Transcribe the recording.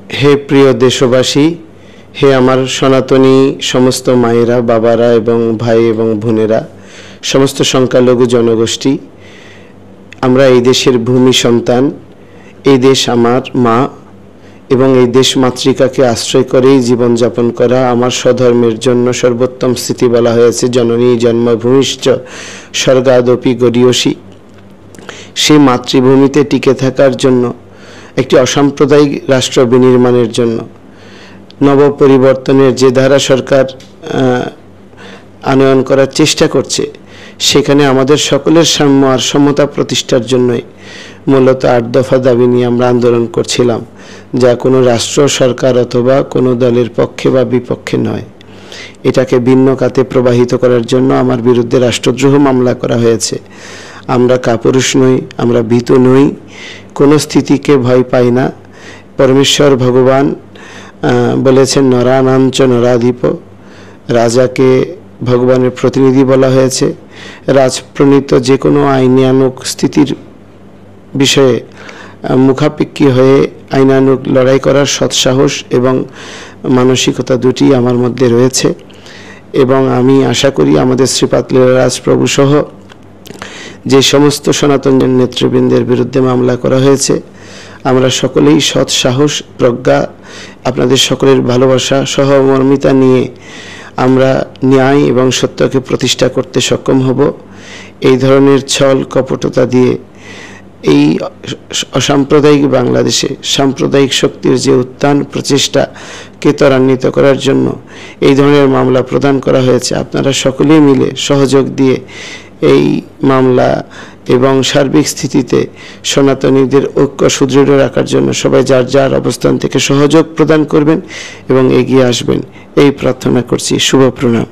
হে প্রিয় দেশবাসী, হে আমার সনাতনী সমস্ত মায়েরা, বাবারা এবং ভাই এবং বোনেরা, সমস্ত সংখ্যালঘু জনগোষ্ঠী, আমরা এই দেশের ভূমি সন্তান। এই দেশ আমার মা এবং এই দেশ মাতৃকাকে আশ্রয় করেই জীবনযাপন করা আমার স্বধর্মের জন্য সর্বোত্তম স্থিতি বলা হয়েছে। জননী জন্মভূমিশ্চ স্বর্গাদপি গরীয়সী। সেই মাতৃভূমিতে টিকে থাকার জন্য, একটি অসাম্প্রদায়িক রাষ্ট্র বিনির্মাণের জন্য, নবপরিবর্তনের যে ধারা সরকার আনয়ন করার চেষ্টা করছে, সেখানে আমাদের সকলের সাম্য আর সমতা প্রতিষ্ঠার জন্যই মূলত ৮ দফা দাবি নিয়ে আমরা আন্দোলন করছিলাম, যা কোনো রাষ্ট্র সরকার অথবা কোনো দলের পক্ষে বা বিপক্ষে নয়। এটাকে ভিন্ন খাতে প্রবাহিত করার জন্য আমার বিরুদ্ধে রাষ্ট্রদ্রোহ মামলা করা হয়েছে। আমরা কাপুরুষ নই, আমরা ভীতু নই, কোনো স্থিতিকে ভয় পাই না। পরমেশ্বর ভগবান বলেছেন নরানাঞ্চ নরাধিপ। রাজাকে ভগবানের প্রতিনিধি বলা হয়েছে। রাজপ্রণীত যে কোনো আইনানুগ স্থিতির বিষয়ে মুখাপেক্ষী হয়ে আইনানুগ লড়াই করার সৎসাহস এবং মানসিকতা দুটি আমার মধ্যে রয়েছে, এবং আমি আশা করি আমাদের শ্রীপাদ লীলারাজ প্রভু সহ যে সমস্ত সনাতন নেতৃবৃন্দের বিরুদ্ধে মামলা করা হয়েছে, আমরা সকলেই সৎ সাহস, প্রজ্ঞা, আপনাদের সকলের ভালোবাসা, সহমর্মিতা নিয়ে আমরা ন্যায় এবং সত্যকে প্রতিষ্ঠা করতে সক্ষম হব। এই ধরনের ছল কপটতা দিয়ে এই অসাম্প্রদায়িক বাংলাদেশে সাম্প্রদায়িক শক্তির যে উত্থান প্রচেষ্টাকে ত্বরান্বিত করার জন্য এই ধরনের মামলা প্রদান করা হয়েছে। আপনারা সকলেই মিলে সহযোগ দিয়ে এই মামলা এবং সার্বিক স্থিতিতে সনাতনীদের ঐক্য সুদৃঢ় রাখার জন্য সবাই যার যার অবস্থান থেকে সহযোগ প্রদান করবেন এবং এগিয়ে আসবেন, এই প্রার্থনা করছি। শুভ প্রণাম।